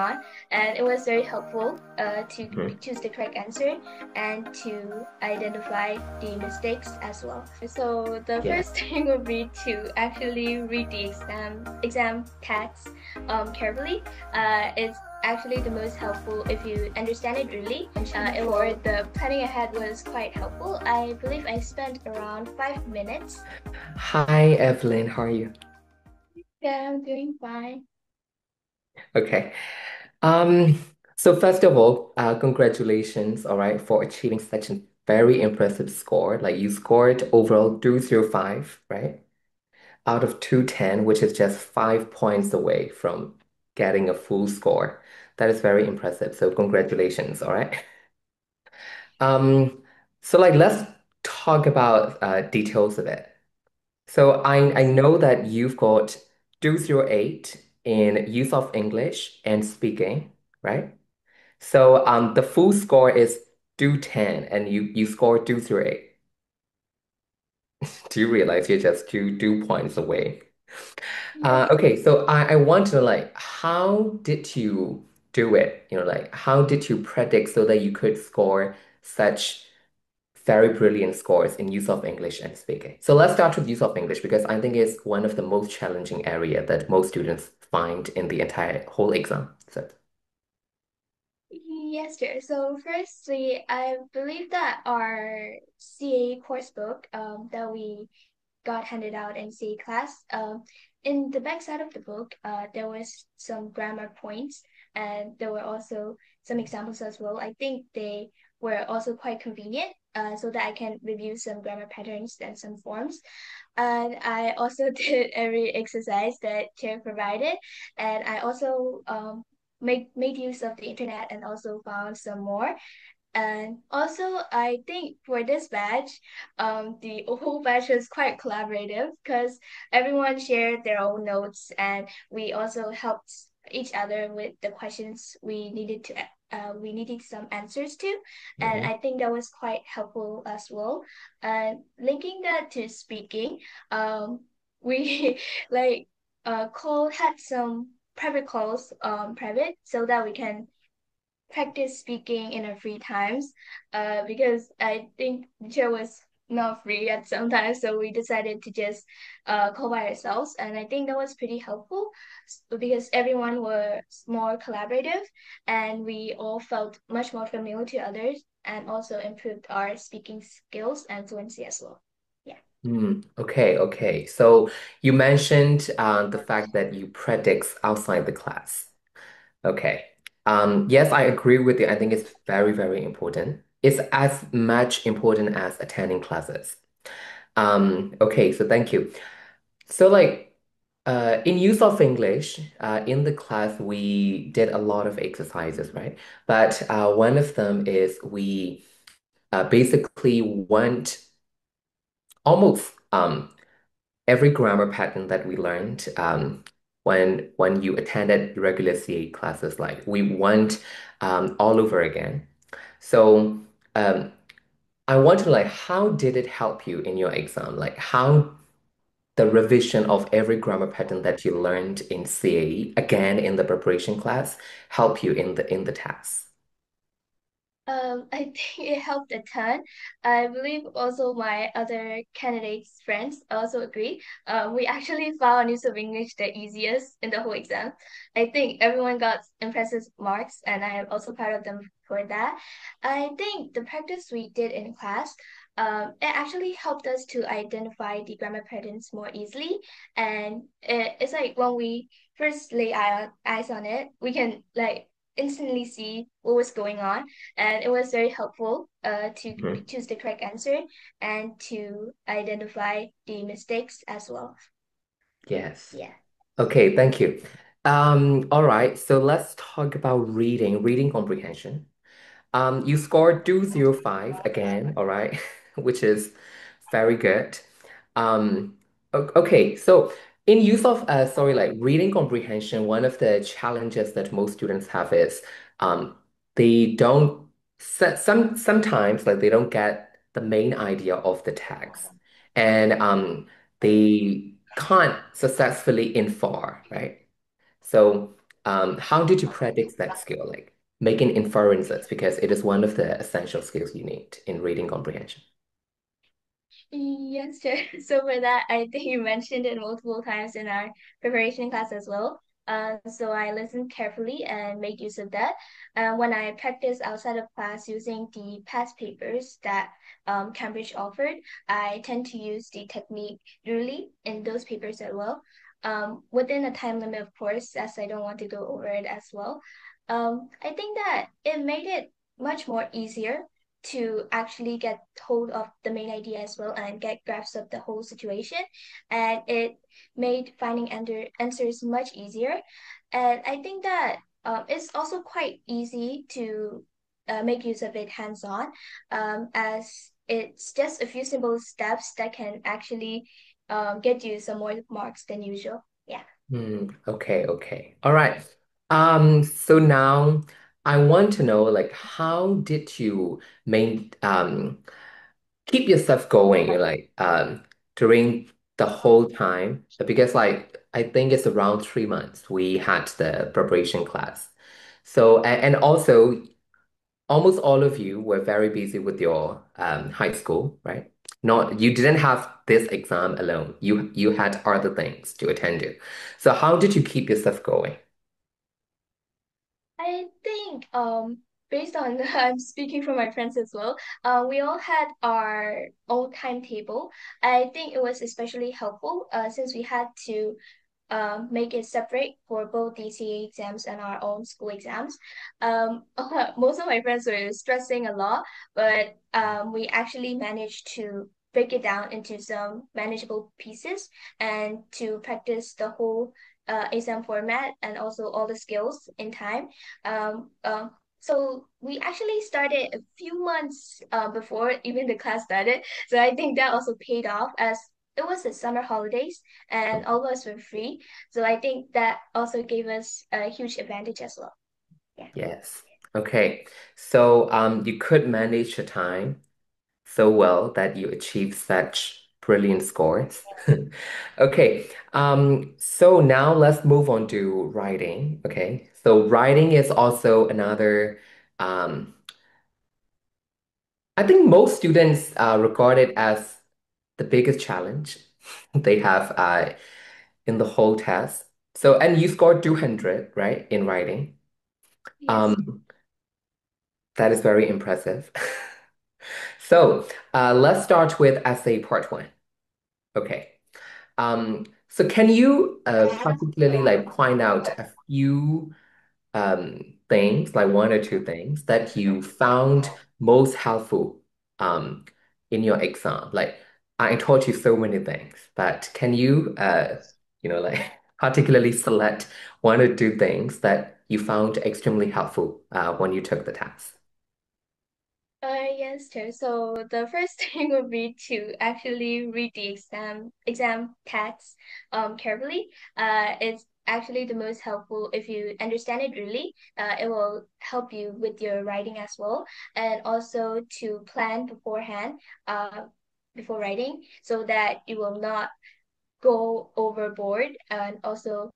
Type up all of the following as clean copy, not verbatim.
on, and it was very helpful to Mhm. choose the correct answer and to identify the mistakes as well. So the Yeah. first thing would be to actually read the exam text carefully. It's actually the most helpful if you understand it really. For the planning ahead was quite helpful. I believe I spent around 5 minutes. Hi, Evelyn. How are you? Yeah, I'm doing fine. Okay. Um, so first of all, congratulations, all right, for achieving such a very impressive score. Like you scored overall 205, right? Out of 210, which is just 5 points away from getting a full score. That is very impressive. So congratulations, all right? Um, so like let's talk about details of it. So I know that you've got 208 in use of English and speaking, right? So the full score is 210 and you scored 208. Do you realize you're just two points away? Yes. Okay, so I want to know like how did you do it? You know, like how did you predict so that you could score such very brilliant scores in use of English and speaking. So let's start with use of English because I think it's one of the most challenging area that most students find in the entire whole exam. So, Yes, dear. So firstly, I believe that our CA course book that we got handed out in CA class, in the back side of the book, there was some grammar points and there were also some examples as well. I think they were also quite convenient so that I can review some grammar patterns and some forms. And I also did every exercise that chair provided, and I also made use of the internet and also found some more. And also, I think for this batch, the whole batch was quite collaborative because everyone shared their own notes, and we also helped each other with the questions we needed some answers to, and mhm, I think that was quite helpful as well. And linking that to speaking, we like call had some private calls private so that we can practice speaking in our free times because I think the chair was not free at some time, so we decided to just call by ourselves, and I think that was pretty helpful because everyone was more collaborative and we all felt much more familiar to others and also improved our speaking skills and fluency as well. Yeah. Okay, okay. So you mentioned the fact that you predict outside the class. Okay. Yes, I agree with you. I think it's very, very important. It's as much important as attending classes. Okay, so thank you. So like in use of English, in the class we did a lot of exercises, right? But one of them is we basically went almost every grammar pattern that we learned when you attended regular CA classes, like we went all over again. So um, I want to like, how did it help you in your exam? Like how the revision of every grammar pattern that you learned in CAE, again in the preparation class, help you in the test. I think it helped a ton. I believe also my other candidates' friends also agree. We actually found use of English the easiest in the whole exam. I think everyone got impressive marks, and I am also proud of them for that. I think the practice we did in class, it actually helped us to identify the grammar patterns more easily. And it's like when we first lay eyes on it, we can like instantly see what was going on, and it was very helpful to Mhm. choose the correct answer and to identify the mistakes as well. Yes. Yeah. Okay, thank you. All right, so let's talk about reading comprehension. You scored 205 again, all right, which is very good. Okay, so in use of sorry, like reading comprehension, one of the challenges that most students have is um, they don't sometimes like they don't get the main idea of the text, and they can't successfully infer, right? So How did you practice that skill, like making inferences, because it is one of the essential skills you need in reading comprehension? Yes, sure. So for that, I think you mentioned it multiple times in our preparation class as well. So I listened carefully and made use of that. When I practice outside of class using the past papers that Cambridge offered, I tend to use the technique really in those papers as well. Within a time limit, of course, as I don't want to go over it as well. I think that it made it much more easier to actually get hold of the main idea as well and get grasp of the whole situation. And it made finding answers much easier. And I think that it's also quite easy to make use of it hands-on, as it's just a few simple steps that can actually get you some more marks than usual. Yeah. Okay, okay. All right. So now I want to know, like, how did you keep yourself going, like, during the whole time? Because, like, I think it's around 3 months we had the preparation class. So, and also almost all of you were very busy with your high school, right? Not you didn't have this exam alone. You had other things to attend to. So how did you keep yourself going? I think based on I'm speaking from my friends as well. We all had our own timetable. I think it was especially helpful since we had to make it separate for both DCA exams and our own school exams. Most of my friends were stressing a lot, but we actually managed to break it down into some manageable pieces and to practice the whole exam format and also all the skills in time. So we actually started a few months before even the class started. So I think that also paid off as it was the summer holidays and all of us were free. So I think that also gave us a huge advantage as well. Yeah. Yes. Okay. So you could manage your time so well that you achieve such brilliant scores. Okay, so now let's move on to writing. Okay, so writing is also another, I think most students regard it as the biggest challenge they have in the whole test. So, and you scored 200, right, in writing. Yes. Um, that is very impressive. So, let's start with essay part one. Okay. So can you particularly like point out a few things, like one or two things that you found most helpful in your exam? Like I taught you so many things, but can you like particularly select one or two things that you found extremely helpful when you took the test? Yes, sure. So the first thing would be to actually read the exam text carefully. It's actually the most helpful if you understand it really. It will help you with your writing as well, and also to plan beforehand, before writing, so that you will not go overboard and also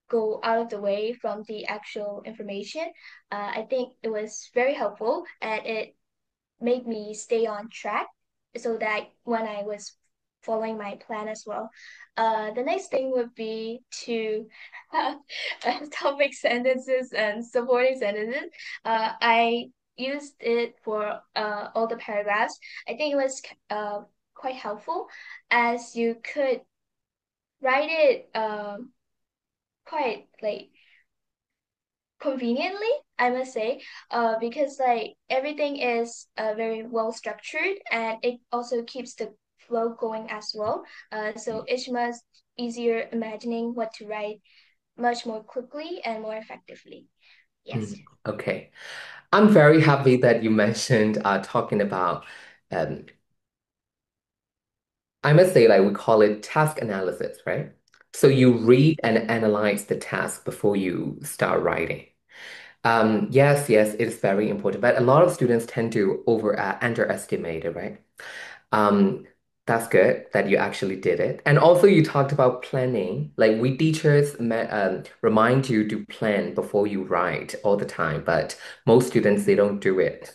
go out of the way from the actual information. I think it was very helpful and it made me stay on track so that when I was following my plan as well. The next thing would be to have topic sentences and supporting sentences. I used it for all the paragraphs. I think it was quite helpful as you could write it quite like conveniently, I must say, because like everything is very well structured and it also keeps the flow going as well. So it's much easier imagining what to write much more quickly and more effectively. Yes. Okay. I'm very happy that you mentioned talking about um, I must say, like we call it task analysis, right? So you read and analyze the task before you start writing. Yes, yes, it is very important, but a lot of students tend to underestimate it, right? Um, That's good that you actually did it. And also, you talked about planning. Like we teachers remind you to plan before you write all the time, but most students they don't do it.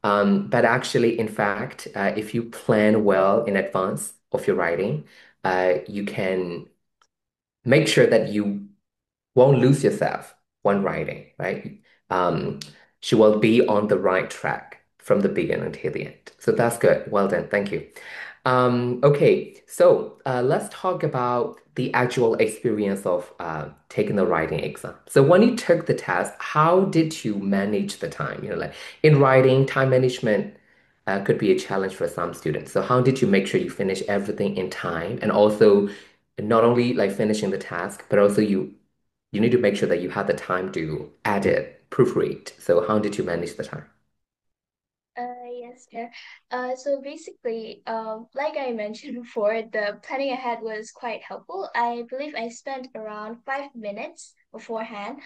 But actually, in fact, if you plan well in advance of your writing, you can make sure that you won't lose yourself when writing, right? Um, she will be on the right track from the beginning to the end. So that's good. Well done. Thank you. Okay, so let's talk about the actual experience of taking the writing exam. So when you took the test, how did you manage the time? Like in writing, time management could be a challenge for some students. So how did you make sure you finish everything in time and also not only like finishing the task, but also you need to make sure that you have the time to edit, proofread. So how did you manage the time? Yes, yeah. So basically, like I mentioned before, the planning ahead was quite helpful. I believe I spent around 5 minutes beforehand.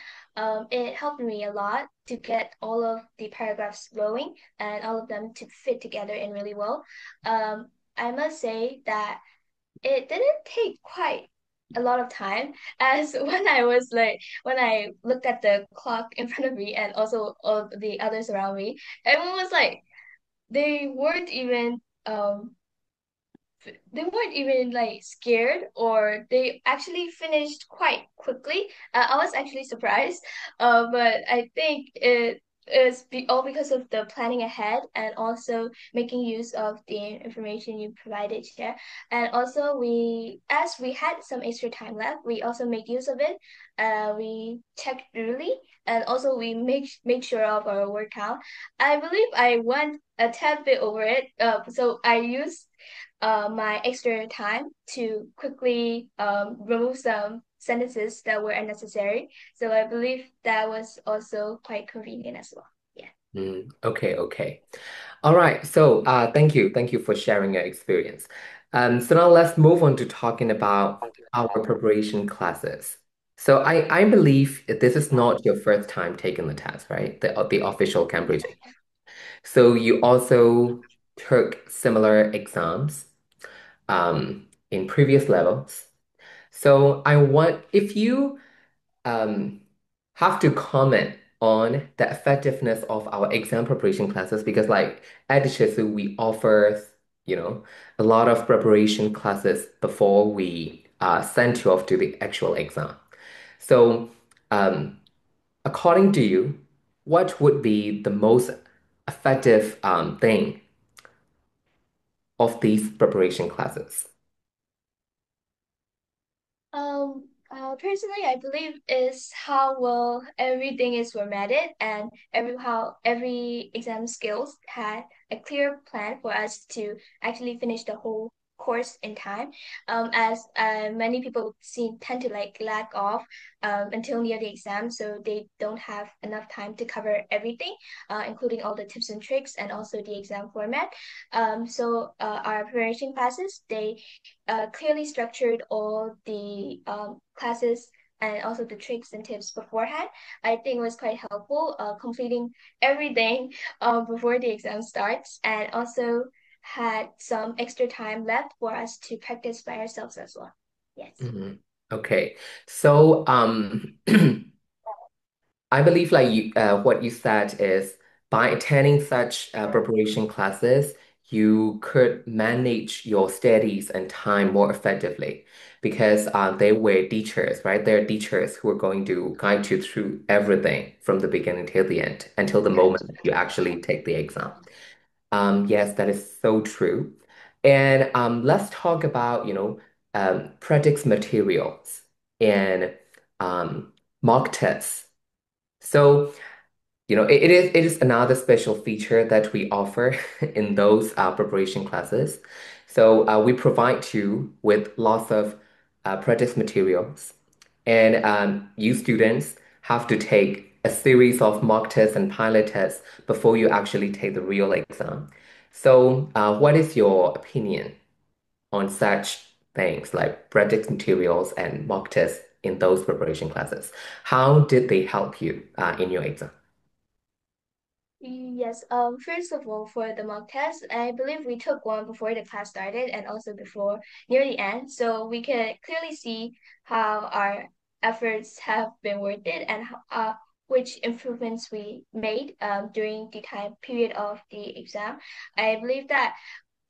It helped me a lot to get all of the paragraphs flowing and all of them to fit together in really well. I must say that it didn't take quite a lot of time as when I looked at the clock in front of me and also all the others around me, everyone was like they weren't even they weren't even like scared or they actually finished quite quickly. I was actually surprised, but I think it is all because of the planning ahead and also making use of the information you provided here. And also as we had some extra time left, we also made use of it. We checked thoroughly and also we make sure of our word count. I believe I went a tad bit over it. So I used my extra time to quickly remove some sentences that were unnecessary. So I believe that was also quite convenient as well. Yeah. Okay, okay. All right. So thank you. Thank you for sharing your experience. So now let's move on to talking about our preparation classes. So I believe this is not your first time taking the test, right? The official Cambridge. So you also took similar exams in previous levels. So I want if you um, have to comment on the effectiveness of our exam preparation classes because, like at Shisu, we offer, a lot of preparation classes before we send you off to the actual exam. So, um, according to you, what would be the most effective thing of these preparation classes? Personally, I believe is how well everything is formatted and how every exam skills had a clear plan for us to actually finish the whole course in time. As many people tend to like lag off until near the exam, so they don't have enough time to cover everything, including all the tips and tricks and also the exam format. Our preparation classes, they clearly structured all the classes and also the tricks and tips beforehand. I think was quite helpful, completing everything before the exam starts, and also had some extra time left for us to practice by ourselves as well. Yes. Mhm. Okay. So, I believe like what you said is by attending such preparation classes, you could manage your studies and time more effectively because they were teachers, right? They're teachers who are going to guide you through everything from the beginning till the end, until the moment that you actually take the exam. Yes, that is so true. And let's talk about, practice materials and mock tests. So, it is another special feature that we offer in those preparation classes. So we provide you with lots of practice materials, and you students have to take a series of mock tests and pilot tests before you actually take the real exam. So, what is your opinion on such things like practice materials and mock tests in those preparation classes? How did they help you in your exam? Yes, first of all, for the mock test, I believe we took one before the class started and also before near the end, so we could clearly see how our efforts have been worth it and which improvements we made during the time period of the exam. I believe that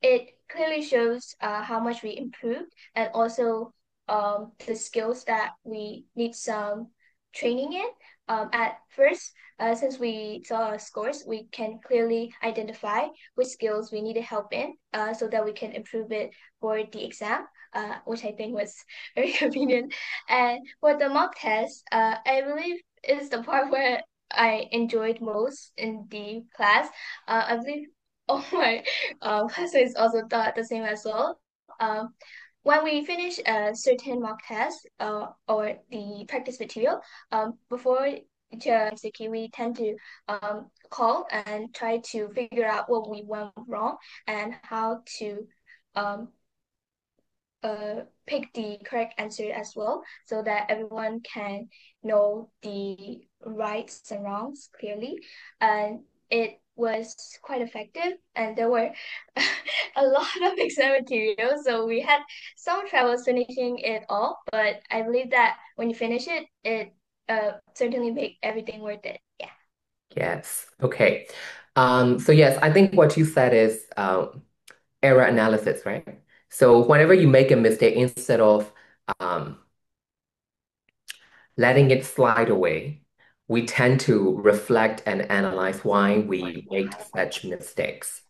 it clearly shows how much we improved and also the skills that we need some training in. At first, since we saw our scores, we can clearly identify which skills we needed help in so that we can improve it for the exam, which I think was very convenient. And for the mock test, I believe is the part where I enjoyed most in the class. I believe all my classmates also thought the same as well. When we finish a certain mock test or the practice material, before teacher MCQ, we tend to call and try to figure out what we went wrong and how to um, pick the correct answer as well, so that everyone can know the rights and wrongs clearly. And it was quite effective, and there were a lot of exam material, so we had some troubles finishing it all. But I believe that when you finish it, it certainly make everything worth it. Yeah. Yes. Okay. So yes, I think what you said is error analysis, right? So whenever you make a mistake, instead of um, letting it slide away, we tend to reflect and analyze why we made such mistakes.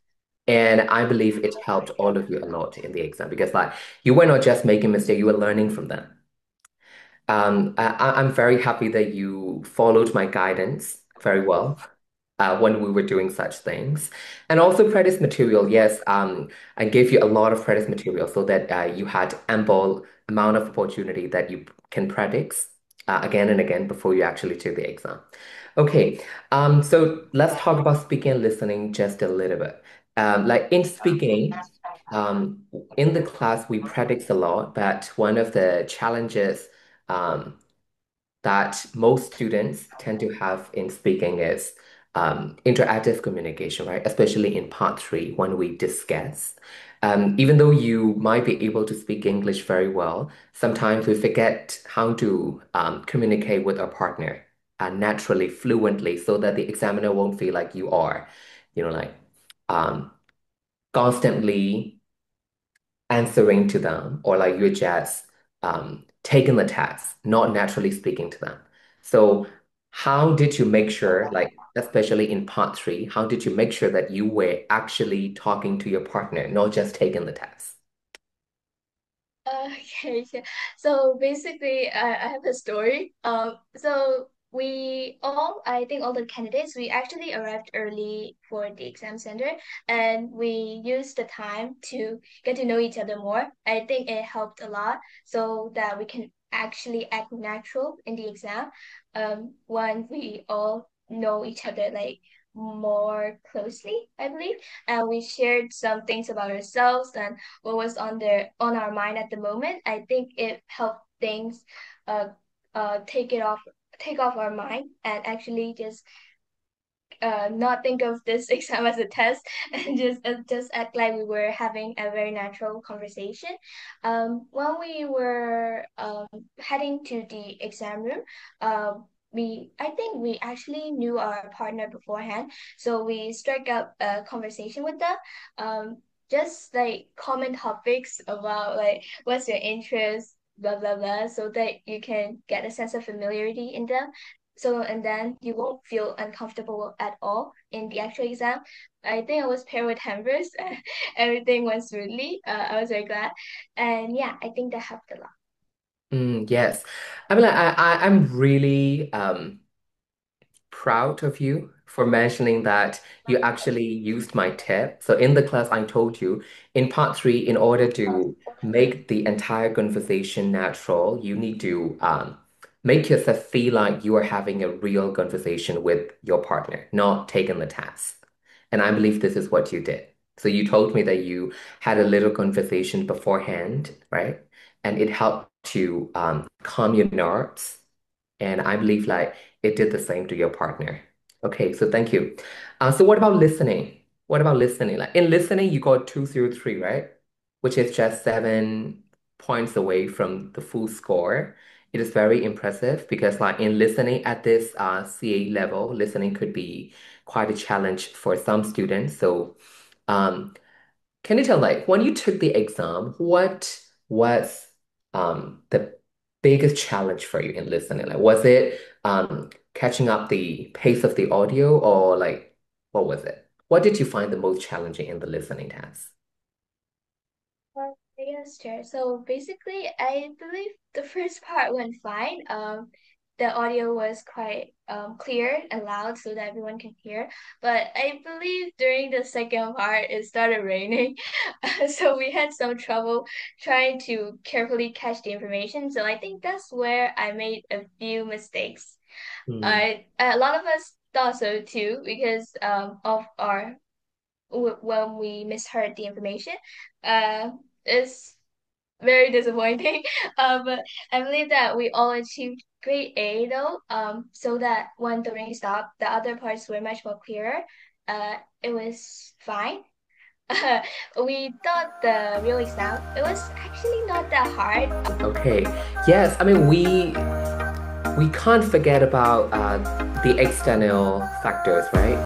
And I believe it helped all of you a lot in the exam because like you were not just making mistakes, you were learning from them. I'm very happy that you followed my guidance very well when we were doing such things. And also practice material, yes, I gave you a lot of practice material so that you had ample amount of opportunity that you can practice again and again before you actually took the exam. Okay, so let's talk about speaking and listening just a little bit. Like in speaking, um, in the class we practice a lot, but one of the challenges um, that most students tend to have in speaking is interactive communication, right? Especially in part three when we discuss. Even though you might be able to speak English very well, sometimes we forget how to communicate with our partner naturally, fluently, so that the examiner won't feel like you are, like um, constantly answering to them or like you're just taking the test, not naturally speaking to them. So how did you make sure, like especially in part three, how did you make sure that you were actually talking to your partner, not just taking the test? Okay, yeah. So basically, I have a story. So I think all the candidates, we actually arrived early for the exam center, and we used the time to get to know each other more. I think it helped a lot so that we can actually act natural in the exam. When we all know each other like more closely, I believe, and we shared some things about ourselves and what was on our mind at the moment. I think it helped things uh take it off take off our mind and actually just not think of this exam as a test and just act like we were having a very natural conversation. When we were heading to the exam room, I think we actually knew our partner beforehand, so we struck up a conversation with them. Just like common topics about like what's your interest, blah blah blah, so that you can get a sense of familiarity in them. So, and then you won't feel uncomfortable at all in the actual exam. I think I was paired with Hanvers. Everything went smoothly. I was very glad. And yeah, I think that helped a lot. Yes. I mean, like, I'm really proud of you for mentioning that you actually used my tip. So in the class, I told you in part three, in order to make the entire conversation natural, you need to make yourself feel like you are having a real conversation with your partner, not taking the test. And I believe this is what you did. So you told me that you had a little conversation beforehand, right? And it helped to calm your nerves. And I believe like it did the same to your partner. Okay, so thank you. So what about listening? What about listening? Like in listening, you got 203, right? Which is just 7 points away from the full score. It is very impressive because like in listening at this CA level, listening could be quite a challenge for some students. So um, can you tell, like, when you took the exam, what was the biggest challenge for you in listening? Like, was it catching up the pace of the audio, or like, what was it? What did you find the most challenging in the listening test? Yes, sure. So basically, I believe the first part went fine. The audio was quite clear and loud so that everyone can hear. But I believe during the second part, it started raining. So we had some trouble trying to carefully catch the information. So I think that's where I made a few mistakes. Hmm. A lot of us thought so too because of our when we misheard the information. It's very disappointing. But I believe that we all achieved grade A though. So that when the rain stopped, the other parts were much more clearer. It was fine. We thought the real exam, it was actually not that hard. Okay. Yes, I mean we can't forget about the external factors, right?